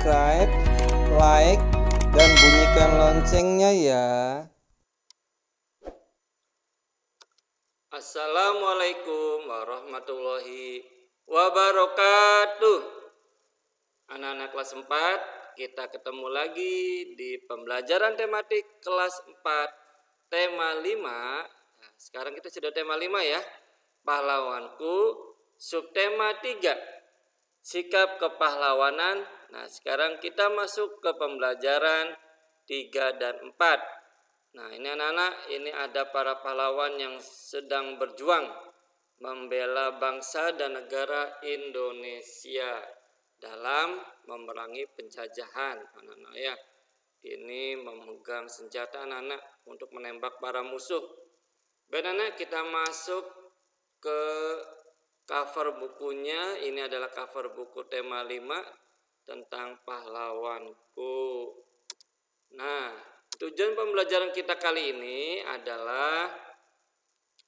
subscribe, like, dan bunyikan loncengnya ya. Assalamualaikum warahmatullahi wabarakatuh. Anak-anak kelas 4, kita ketemu lagi di pembelajaran tematik kelas 4, tema 5. Nah, sekarang kita sudah tema 5 ya. Pahlawanku, subtema 3. Sikap kepahlawanan. Nah, sekarang kita masuk ke pembelajaran 3 dan 4. Nah, ini anak-anak, ini ada para pahlawan yang sedang berjuang membela bangsa dan negara Indonesia dalam memerangi penjajahan, anak-anak ya. Ini memegang senjata anak-anak untuk menembak para musuh. Baik anak, kita masuk ke cover bukunya. Ini adalah cover buku tema 5 tentang pahlawanku. Nah, tujuan pembelajaran kita kali ini adalah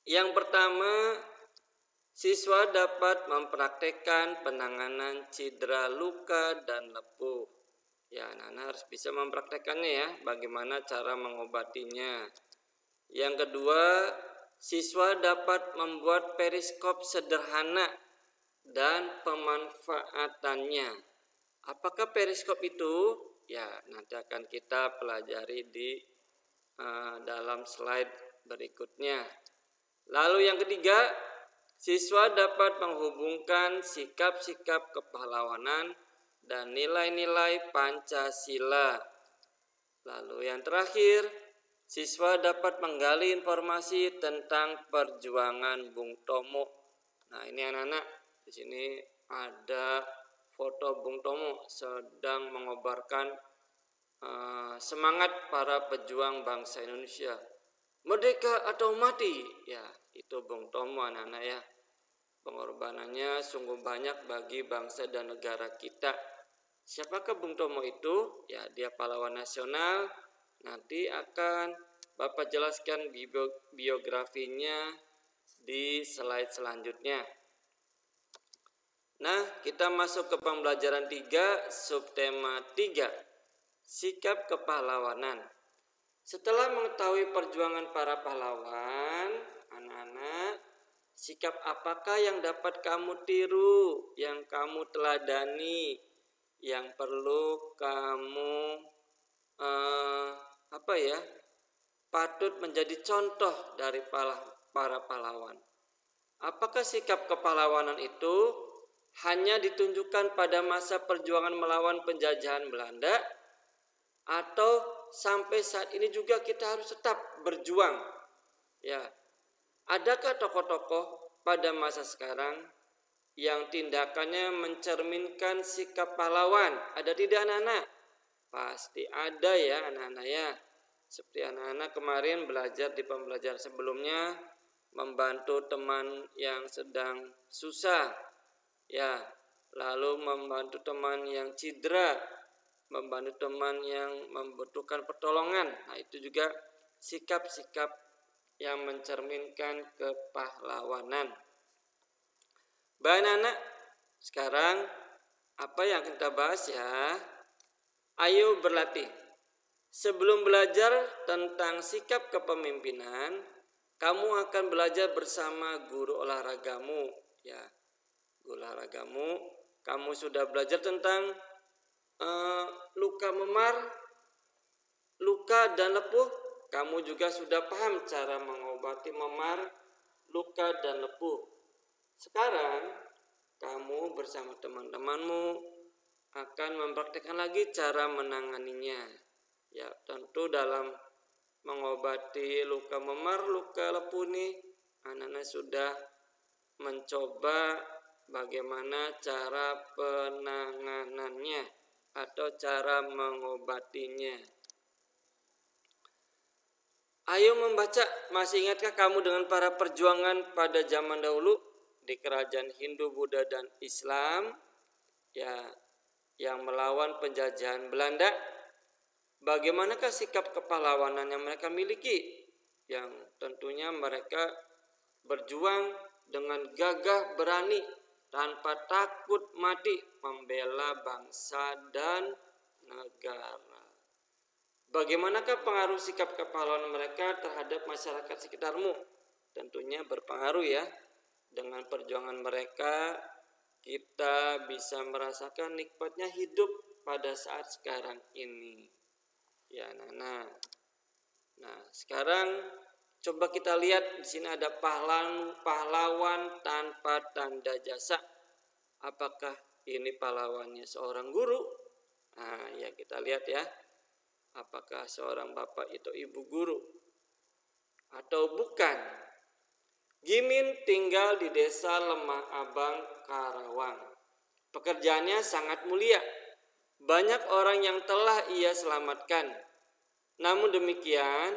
yang pertama, siswa dapat mempraktekkan penanganan cedera, luka, dan lepuh. Ya, anak-anak harus bisa mempraktekannya ya, bagaimana cara mengobatinya. Yang kedua, siswa dapat membuat periskop sederhana dan pemanfaatannya. Apakah periskop itu? Ya, nanti akan kita pelajari di dalam slide berikutnya. Lalu yang ketiga, siswa dapat menghubungkan sikap-sikap kepahlawanan dan nilai-nilai Pancasila. Lalu yang terakhir, siswa dapat menggali informasi tentang perjuangan Bung Tomo. Nah, ini anak-anak, di sini ada foto Bung Tomo sedang mengobarkan semangat para pejuang bangsa Indonesia. Merdeka atau mati. Ya, itu Bung Tomo anak-anak ya. Pengorbanannya sungguh banyak bagi bangsa dan negara kita. Siapakah Bung Tomo itu? Ya, dia pahlawan nasional. Nanti akan Bapak jelaskan biografinya di slide selanjutnya. Nah, kita masuk ke pembelajaran 3, subtema 3, sikap kepahlawanan. Setelah mengetahui perjuangan para pahlawan, anak-anak, sikap apakah yang dapat kamu tiru, yang kamu teladani, yang perlu kamu patut menjadi contoh dari para pahlawan? Apakah sikap kepahlawanan itu hanya ditunjukkan pada masa perjuangan melawan penjajahan Belanda, atau sampai saat ini juga kita harus tetap berjuang? Ya, adakah tokoh-tokoh pada masa sekarang yang tindakannya mencerminkan sikap pahlawan? Ada tidak anak-anak? Pasti ada ya anak-anak ya. Seperti anak-anak kemarin belajar di pembelajaran sebelumnya, membantu teman yang sedang susah, ya, lalu membantu teman yang cedera, membantu teman yang membutuhkan pertolongan. Nah, itu juga sikap-sikap yang mencerminkan kepahlawanan. Baik anak, sekarang apa yang kita bahas ya? Ayo berlatih. Sebelum belajar tentang sikap kepemimpinan, kamu akan belajar bersama guru olahragamu. Ya, guru olahragamu, kamu sudah belajar tentang luka memar, luka dan lepuh. Kamu juga sudah paham cara mengobati memar, luka dan lepuh. Sekarang kamu bersama teman-temanmu akan mempraktikkan lagi cara menanganinya. Ya, tentu dalam mengobati luka memar, luka lepuh nih, anak-anak sudah mencoba bagaimana cara penanganannya atau cara mengobatinya. Ayo membaca. Masih ingatkah kamu dengan para perjuangan pada zaman dahulu di kerajaan Hindu, Buddha, dan Islam, ya, yang melawan penjajahan Belanda? Bagaimanakah sikap kepahlawanan yang mereka miliki? Yang tentunya mereka berjuang dengan gagah berani tanpa takut mati membela bangsa dan negara. Bagaimanakah pengaruh sikap kepahlawanan mereka terhadap masyarakat sekitarmu? Tentunya berpengaruh ya. Dengan perjuangan mereka, kita bisa merasakan nikmatnya hidup pada saat sekarang ini. Ya, Nana. Nah, sekarang coba kita lihat di sini ada pahlawan tanpa tanda jasa. Apakah ini pahlawannya seorang guru? Nah, ya kita lihat ya. Apakah seorang bapak atau ibu guru atau bukan? Gimin tinggal di desa Lemah Abang, Karawang. Pekerjaannya sangat mulia. Banyak orang yang telah ia selamatkan. Namun demikian,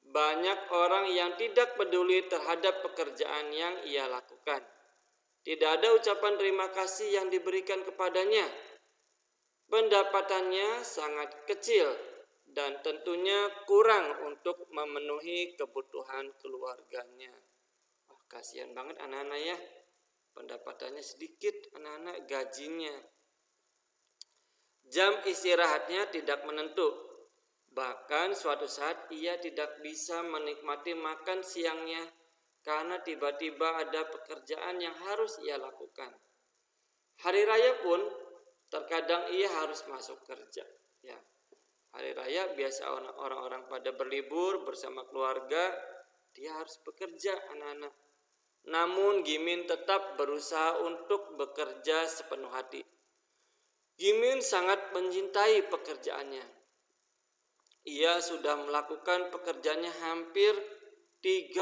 banyak orang yang tidak peduli terhadap pekerjaan yang ia lakukan. Tidak ada ucapan terima kasih yang diberikan kepadanya. Pendapatannya sangat kecil dan tentunya kurang untuk memenuhi kebutuhan keluarganya. Wah, kasihan banget anak-anak ya. Pendapatannya sedikit anak-anak, gajinya. Jam istirahatnya tidak menentu. Bahkan suatu saat ia tidak bisa menikmati makan siangnya karena tiba-tiba ada pekerjaan yang harus ia lakukan. Hari raya pun terkadang ia harus masuk kerja. Ya, hari raya biasa orang-orang pada berlibur bersama keluarga, dia harus bekerja anak-anak. Namun Gimin tetap berusaha untuk bekerja sepenuh hati. Gimin sangat mencintai pekerjaannya. Ia sudah melakukan pekerjaannya hampir 30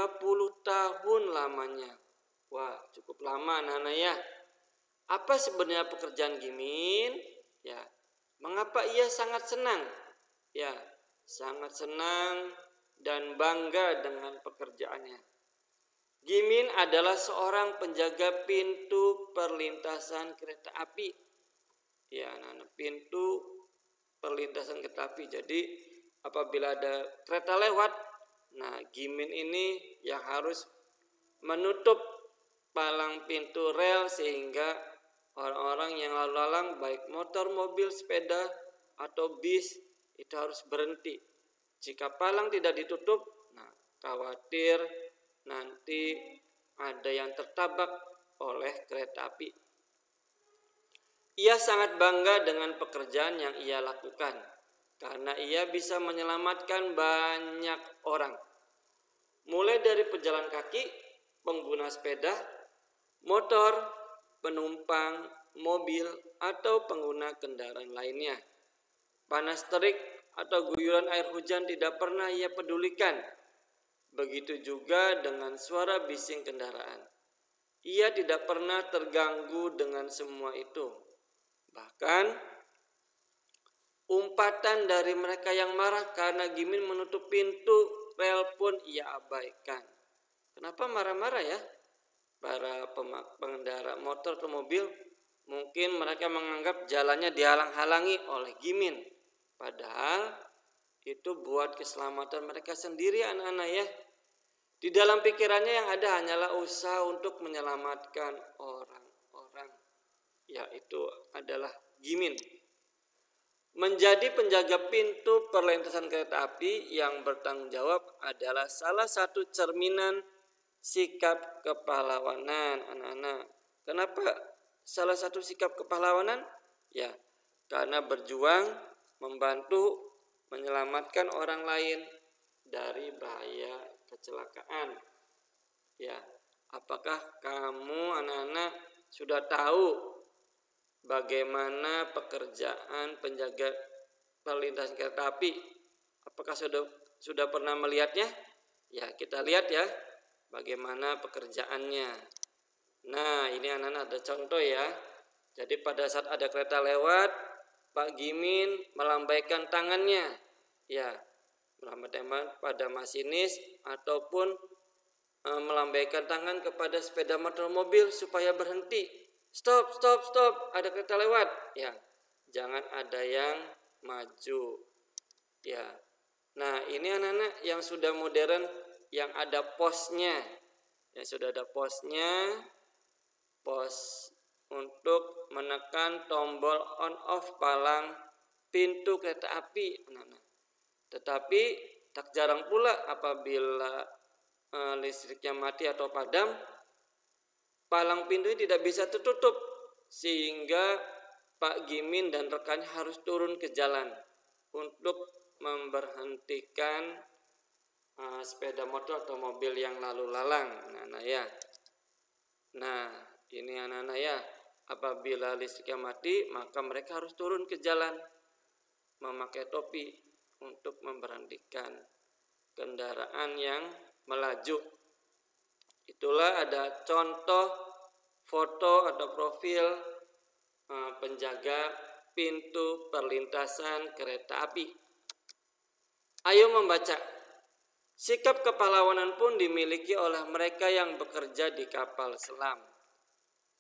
tahun lamanya. Wah, cukup lama anak-anak ya. Apa sebenarnya pekerjaan Gimin? Ya, mengapa ia sangat senang? Ya, sangat senang dan bangga dengan pekerjaannya. Gimin adalah seorang penjaga pintu perlintasan kereta api. Ya, anak-anak, pintu perlintasan kereta api. Jadi apabila ada kereta lewat, nah Gimin ini yang harus menutup palang pintu rel sehingga orang-orang yang lalu lalang baik motor, mobil, sepeda atau bis itu harus berhenti. Jika palang tidak ditutup, nah khawatir nanti ada yang tertabrak oleh kereta api. Ia sangat bangga dengan pekerjaan yang ia lakukan karena ia bisa menyelamatkan banyak orang. Mulai dari pejalan kaki, pengguna sepeda, motor, penumpang, mobil, atau pengguna kendaraan lainnya. Panas terik atau guyuran air hujan tidak pernah ia pedulikan. Begitu juga dengan suara bising kendaraan. Ia tidak pernah terganggu dengan semua itu. Bahkan umpatan dari mereka yang marah karena Gimin menutup pintu rel pun ia abaikan. Kenapa marah-marah ya? Para pengendara motor atau mobil, mungkin mereka menganggap jalannya dihalang-halangi oleh Gimin. Padahal itu buat keselamatan mereka sendiri anak-anak ya. Di dalam pikirannya yang ada hanyalah usaha untuk menyelamatkan orang-orang. Ya, itu adalah Gimin. Menjadi penjaga pintu perlintasan kereta api yang bertanggung jawab adalah salah satu cerminan sikap kepahlawanan anak-anak. Kenapa salah satu sikap kepahlawanan? Ya, karena berjuang, membantu, menyelamatkan orang lain dari bahaya kecelakaan. Ya, apakah kamu anak-anak sudah tahu bagaimana pekerjaan penjaga perlintasan kereta api? Apakah sudah pernah melihatnya? Ya, kita lihat ya bagaimana pekerjaannya. Nah, ini anak-anak ada contoh ya. Jadi pada saat ada kereta lewat, Pak Gimin melambaikan tangannya. Ya, melambaikan pada masinis ataupun melambaikan tangan kepada sepeda motor mobil supaya berhenti. Stop, ada kereta lewat. Ya, jangan ada yang maju. Ya. Nah, ini anak-anak yang sudah modern, yang ada posnya. Yang sudah ada posnya, pos untuk menekan tombol on off palang pintu kereta api, anak-anak. Tetapi tak jarang pula apabila listriknya mati atau padam, palang pintu tidak bisa tertutup sehingga Pak Gimin dan rekannya harus turun ke jalan untuk memberhentikan sepeda motor atau mobil yang lalu lalang, anak-anak ya. Nah, ini anak-anak ya, apabila listriknya mati, maka mereka harus turun ke jalan memakai topi untuk memberhentikan kendaraan yang melaju. Itulah ada contoh foto atau profil penjaga pintu perlintasan kereta api. Ayo membaca. Sikap kepahlawanan pun dimiliki oleh mereka yang bekerja di kapal selam.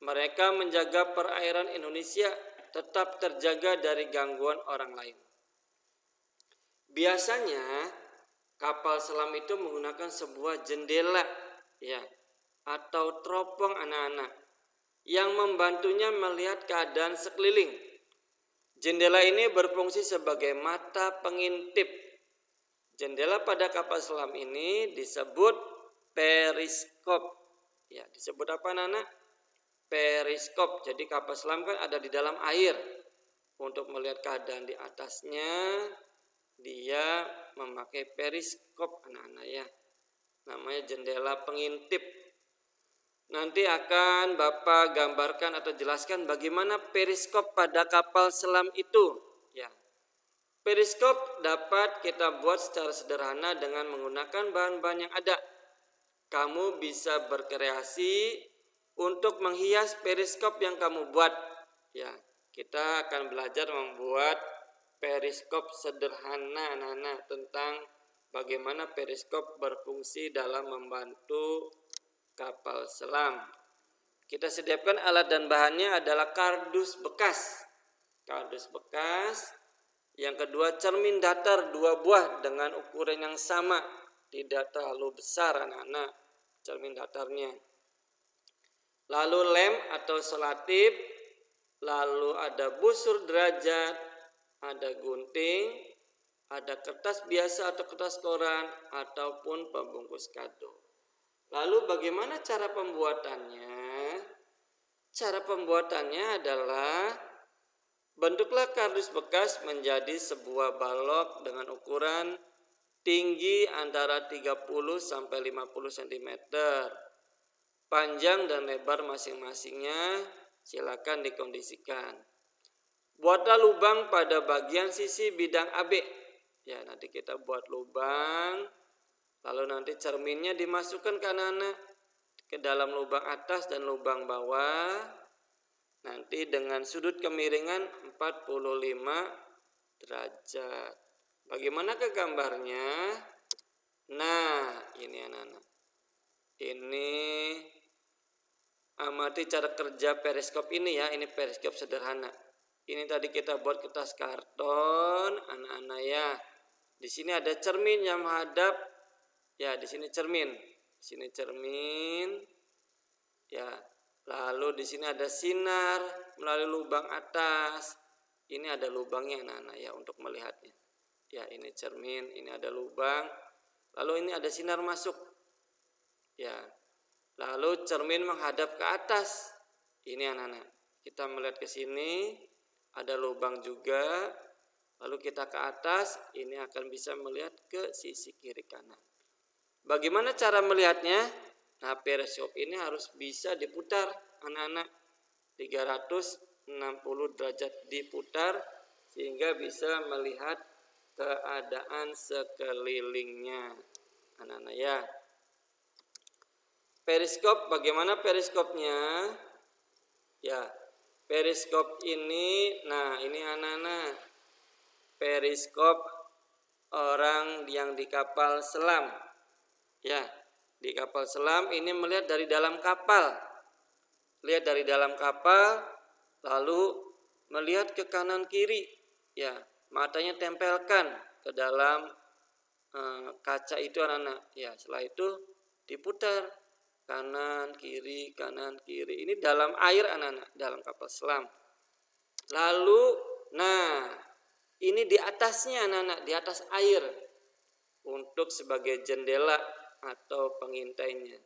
Mereka menjaga perairan Indonesia tetap terjaga dari gangguan orang lain. Biasanya kapal selam itu menggunakan sebuah jendela ya atau teropong anak-anak yang membantunya melihat keadaan sekeliling. Jendela ini berfungsi sebagai mata pengintip. Jendela pada kapal selam ini disebut periskop. Ya, disebut apa anak-anak? Periskop. Jadi kapal selam kan ada di dalam air. Untuk melihat keadaan di atasnya, dia memakai periskop anak-anak ya. Namanya jendela pengintip. Nanti akan Bapak gambarkan atau jelaskan bagaimana periskop pada kapal selam itu. Ya. Periskop dapat kita buat secara sederhana dengan menggunakan bahan-bahan yang ada. Kamu bisa berkreasi untuk menghias periskop yang kamu buat. Ya, kita akan belajar membuat periskop sederhana anak-anak tentang bagaimana periskop berfungsi dalam membantu kapal selam. Kita sediakan alat dan bahannya adalah kardus bekas. Kardus bekas. Yang kedua cermin datar 2 buah dengan ukuran yang sama, tidak terlalu besar anak-anak cermin datarnya. Lalu lem atau selotip, lalu ada busur derajat, ada gunting, ada kertas biasa atau kertas koran ataupun pembungkus kado. Lalu bagaimana cara pembuatannya? Cara pembuatannya adalah bentuklah kardus bekas menjadi sebuah balok dengan ukuran tinggi antara 30 sampai 50 cm. Panjang dan lebar masing-masingnya silakan dikondisikan. Buatlah lubang pada bagian sisi bidang AB. Ya, nanti kita buat lubang. Lalu nanti cerminnya dimasukkan ke anak-anak ke dalam lubang atas dan lubang bawah. Nanti dengan sudut kemiringan 45 derajat. Bagaimana ke gambarnya? Nah, ini anak-anak. Ini amati cara kerja periskop ini ya. Ini periskop sederhana. Ini tadi kita buat kertas karton, anak-anak ya. Di sini ada cermin yang menghadap. Ya, di sini cermin. Di sini cermin. Ya. Lalu di sini ada sinar melalui lubang atas. Ini ada lubangnya anak-anak ya untuk melihatnya. Ya, ini cermin, ini ada lubang. Lalu ini ada sinar masuk. Ya. Lalu cermin menghadap ke atas. Ini anak-anak. Kita melihat ke sini, ada lubang juga. Lalu kita ke atas, ini akan bisa melihat ke sisi kiri kanan. Bagaimana cara melihatnya? Nah, periskop ini harus bisa diputar anak-anak 360 derajat diputar sehingga bisa melihat keadaan sekelilingnya anak-anak ya. Periskop, bagaimana periskopnya? Ya, periskop ini, nah ini anak-anak periskop orang yang di kapal selam ya. Di kapal selam ini melihat dari dalam kapal. Lihat dari dalam kapal, lalu melihat ke kanan kiri. Ya, matanya tempelkan ke dalam kaca itu anak-anak. Ya, setelah itu diputar kanan kiri kanan kiri. Ini dalam air anak-anak, dalam kapal selam. Lalu, nah Ini di atasnya anak-anak, di atas air, untuk sebagai jendela atau pengintainya.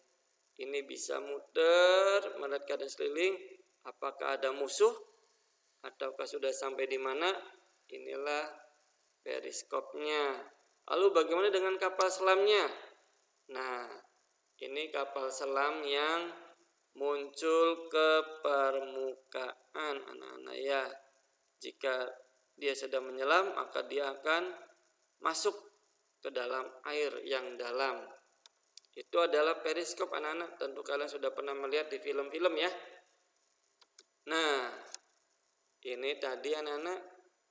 Ini bisa muter melihat keadaan sekeliling, apakah ada musuh ataukah sudah sampai di mana. Inilah periskopnya. Lalu bagaimana dengan kapal selamnya? Nah, ini kapal selam yang muncul ke permukaan anak-anak ya. Jika dia sedang menyelam, maka dia akan masuk ke dalam air yang dalam. Itu adalah periskop anak-anak. Tentu kalian sudah pernah melihat di film-film ya. Nah, ini tadi anak-anak,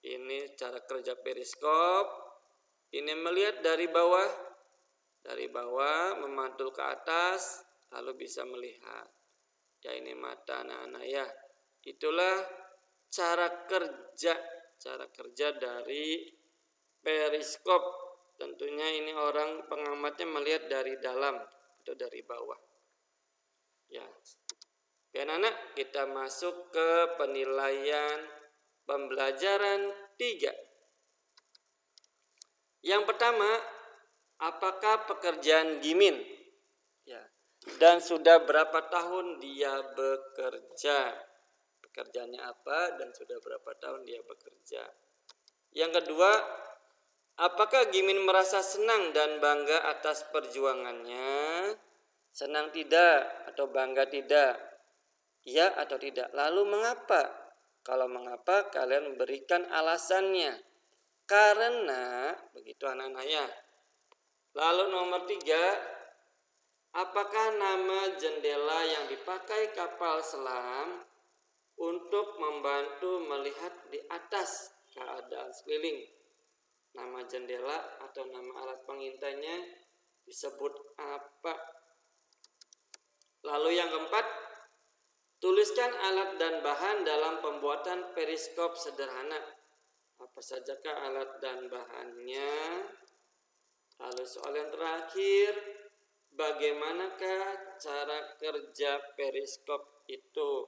ini cara kerja periskop. Ini melihat dari bawah memantul ke atas, lalu bisa melihat. Ya, ini mata anak-anak ya. Itulah cara kerja dari periskop. Tentunya ini orang pengamatnya melihat dari dalam atau dari bawah. Ya. Oke anak-anak, kita masuk ke penilaian pembelajaran 3. Yang pertama, apakah pekerjaan Gimin? Ya. Dan sudah berapa tahun dia bekerja? Pekerjaannya apa dan sudah berapa tahun dia bekerja? Yang kedua, apakah Gimin merasa senang dan bangga atas perjuangannya? Senang tidak atau bangga tidak? Ya atau tidak? Lalu mengapa? Kalau mengapa, kalian berikan alasannya. Karena, begitu anak-anak ya. Lalu nomor 3, apakah nama jendela yang dipakai kapal selam untuk membantu melihat di atas keadaan sekeliling? Nama jendela atau nama alat pengintainya disebut apa? Lalu yang keempat, tuliskan alat dan bahan dalam pembuatan periskop sederhana. Apa sajakah alat dan bahannya? Lalu soal yang terakhir, bagaimanakah cara kerja periskop itu?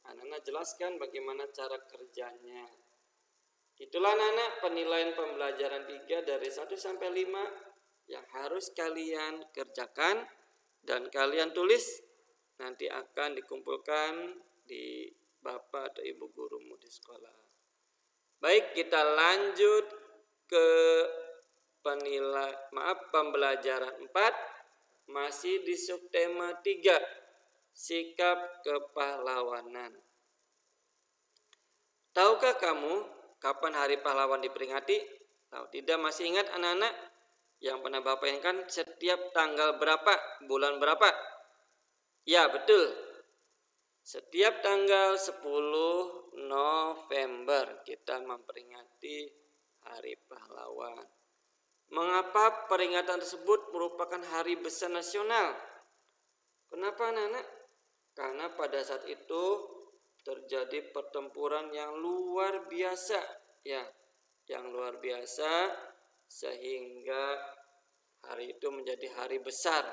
Anak-anak jelaskan bagaimana cara kerjanya. Itulah anak-anak penilaian pembelajaran 3 dari 1 sampai 5 yang harus kalian kerjakan dan kalian tulis. Nanti akan dikumpulkan di bapak atau ibu gurumu di sekolah. Baik, kita lanjut ke pembelajaran 4, masih di subtema 3, sikap kepahlawanan. Tahukah kamu kapan hari pahlawan diperingati? Tahu tidak? Masih ingat anak-anak yang pernah Bapak ingatkan setiap tanggal berapa, bulan berapa? Ya, betul. Setiap tanggal 10 November kita memperingati Hari Pahlawan. Mengapa peringatan tersebut merupakan hari besar nasional? Kenapa anak-anak? Karena pada saat itu terjadi pertempuran yang luar biasa, ya, yang luar biasa sehingga hari itu menjadi hari besar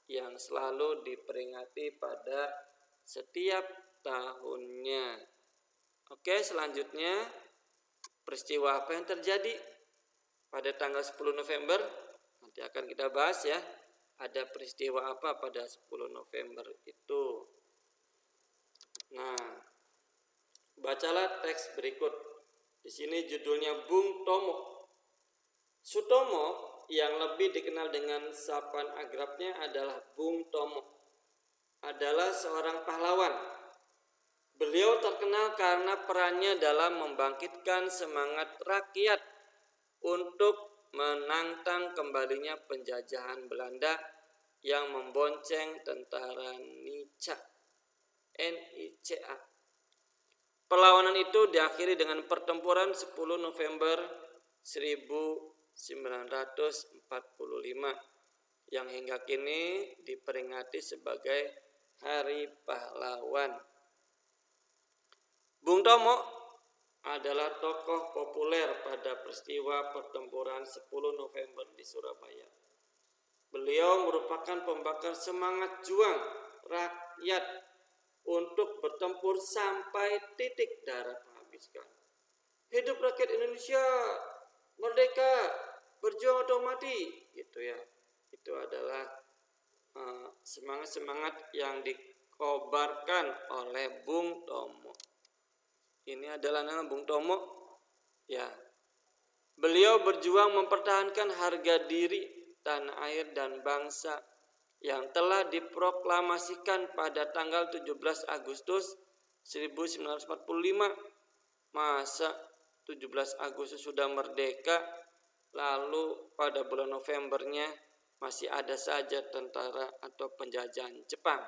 yang selalu diperingati pada setiap tahunnya. Oke, selanjutnya peristiwa apa yang terjadi pada tanggal 10 November? Nanti akan kita bahas ya. Ada peristiwa apa pada 10 November itu? Nah, bacalah teks berikut. Di sini judulnya Bung Tomo. Sutomo yang lebih dikenal dengan sapaan akrabnya adalah Bung Tomo, adalah seorang pahlawan. Beliau terkenal karena perannya dalam membangkitkan semangat rakyat untuk menantang kembalinya penjajahan Belanda yang membonceng tentara NICA. Perlawanan itu diakhiri dengan pertempuran 10 November 1945 yang hingga kini diperingati sebagai Hari Pahlawan. Bung Tomo adalah tokoh populer pada peristiwa pertempuran 10 November di Surabaya. Beliau merupakan pembakar semangat juang rakyat untuk bertempur sampai titik darah menghabiskan. hidup rakyat Indonesia, merdeka, berjuang atau mati, gitu ya. Itu adalah semangat-semangat yang dikobarkan oleh Bung Tomo. Ini adalah nama Bung Tomo, ya. Beliau berjuang mempertahankan harga diri tanah air dan bangsa yang telah diproklamasikan pada tanggal 17 Agustus 1945. Masa 17 Agustus sudah merdeka, lalu pada bulan Novembernya masih ada saja tentara atau penjajahan Jepang.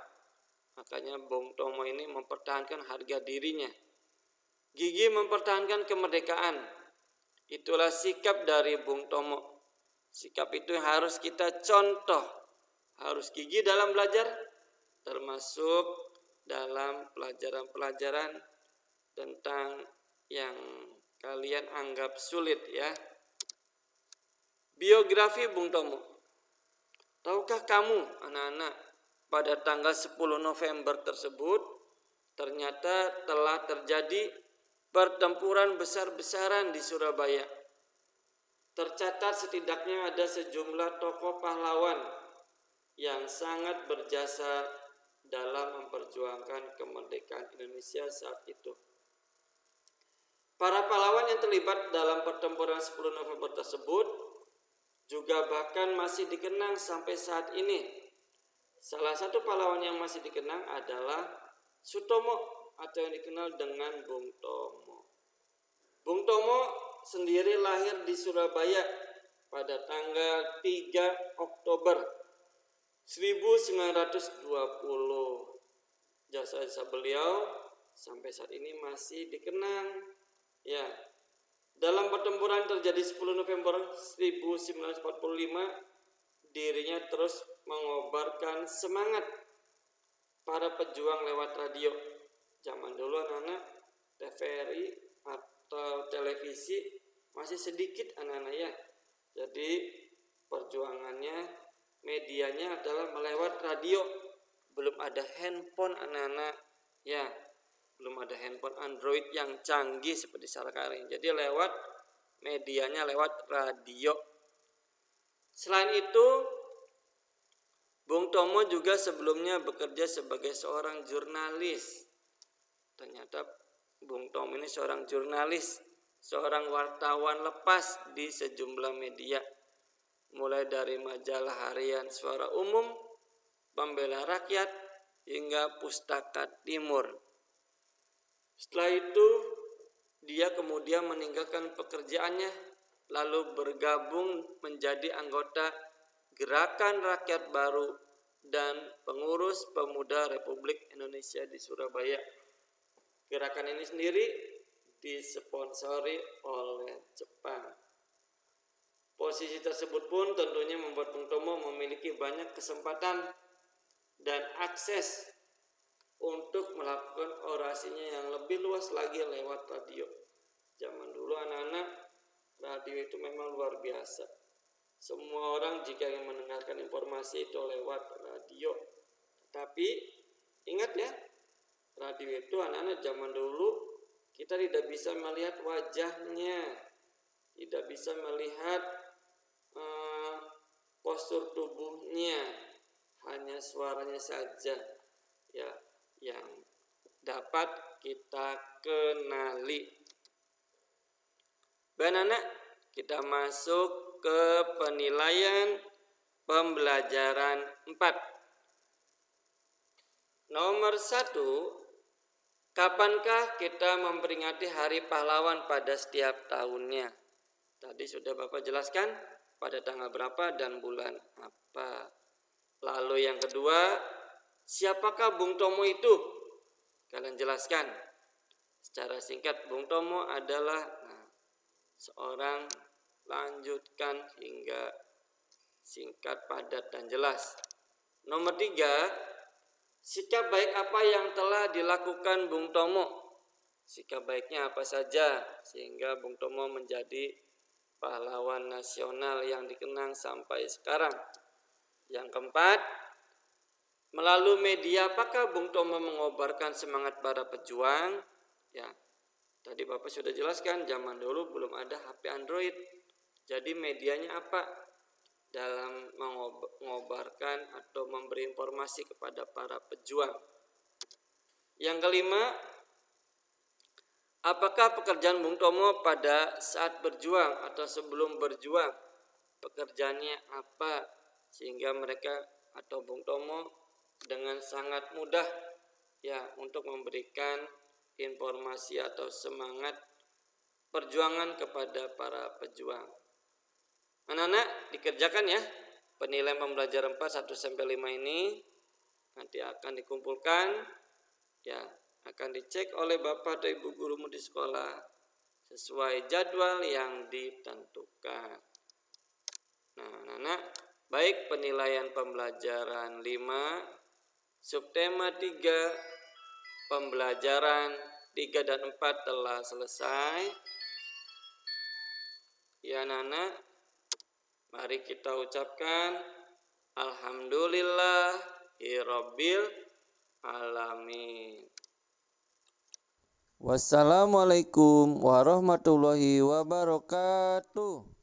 Makanya Bung Tomo ini mempertahankan harga dirinya. Gigih mempertahankan kemerdekaan. Itulah sikap dari Bung Tomo. Sikap itu harus kita contoh. Harus gigih dalam belajar, termasuk dalam pelajaran-pelajaran tentang yang kalian anggap sulit, ya. Biografi Bung Tomo. Tahukah kamu, anak-anak, pada tanggal 10 November tersebut ternyata telah terjadi pertempuran besar-besaran di Surabaya. Tercatat setidaknya ada sejumlah tokoh pahlawan yang sangat berjasa dalam memperjuangkan kemerdekaan Indonesia saat itu. Para pahlawan yang terlibat dalam pertempuran 10 November tersebut juga bahkan masih dikenang sampai saat ini. Salah satu pahlawan yang masih dikenang adalah Sutomo atau yang dikenal dengan Bung Tomo. Bung Tomo sendiri lahir di Surabaya pada tanggal 3 Oktober 1920. Jasa-jasa beliau sampai saat ini masih dikenang. Ya, dalam pertempuran terjadi 10 November 1945, dirinya terus mengobarkan semangat para pejuang lewat radio. Zaman dulu anak-anak TVRI atau televisi masih sedikit anak-anak, ya. Jadi perjuangannya, medianya adalah melewat radio. Belum ada handphone anak-anak, ya. Belum ada handphone Android yang canggih seperti sekarang. Jadi lewat medianya lewat radio. Selain itu, Bung Tomo juga sebelumnya bekerja sebagai seorang jurnalis. Ternyata Bung Tomo ini seorang jurnalis, seorang wartawan lepas di sejumlah media, mulai dari majalah harian Suara Umum, Pembela Rakyat, hingga Pustaka Timur. Setelah itu, dia kemudian meninggalkan pekerjaannya, lalu bergabung menjadi anggota Gerakan Rakyat Baru dan pengurus pemuda Republik Indonesia di Surabaya. Gerakan ini sendiri disponsori oleh Jepang. Posisi tersebut pun tentunya membuat Bung Tomo memiliki banyak kesempatan dan akses untuk melakukan orasinya yang lebih luas lagi lewat radio. Zaman dulu anak-anak, radio itu memang luar biasa. Semua orang jika ingin mendengarkan informasi itu lewat radio. Tapi ingat ya, radio itu anak-anak zaman dulu kita tidak bisa melihat wajahnya, tidak bisa melihat postur tubuhnya, hanya suaranya saja, ya, yang dapat kita kenali. Baik anak, kita masuk ke penilaian pembelajaran 4. Nomor 1, kapankah kita memperingati Hari Pahlawan pada setiap tahunnya? Tadi sudah Bapak jelaskan pada tanggal berapa dan bulan apa. Lalu yang kedua, siapakah Bung Tomo itu? Kalian jelaskan secara singkat. Bung Tomo adalah seorang, lanjutkan hingga singkat, padat, dan jelas. Nomor 3, sikap baik apa yang telah dilakukan Bung Tomo? Sikap baiknya apa saja sehingga Bung Tomo menjadi pahlawan nasional yang dikenang sampai sekarang? Yang keempat, melalui media apakah Bung Tomo mengobarkan semangat para pejuang? Ya, Tadi Bapak sudah jelaskan, zaman dulu belum ada HP Android. Jadi medianya apa? Dalam mengobarkan atau memberi informasi kepada para pejuang. Yang kelima, apakah pekerjaan Bung Tomo pada saat berjuang atau sebelum berjuang? Pekerjaannya apa? Sehingga mereka atau Bung Tomo dengan sangat mudah ya untuk memberikan informasi atau semangat perjuangan kepada para pejuang. Anak-anak dikerjakan ya. Penilaian pembelajaran 4 1 sampai 5 ini nanti akan dikumpulkan ya, akan dicek oleh Bapak atau Ibu gurumu di sekolah sesuai jadwal yang ditentukan. Nah, anak-anak, baik penilaian pembelajaran 5 subtema 3 pembelajaran 3 dan 4 telah selesai. Ya anak-anak, mari kita ucapkan Alhamdulillahirabbil alamin. Wassalamualaikum warahmatullahi wabarakatuh.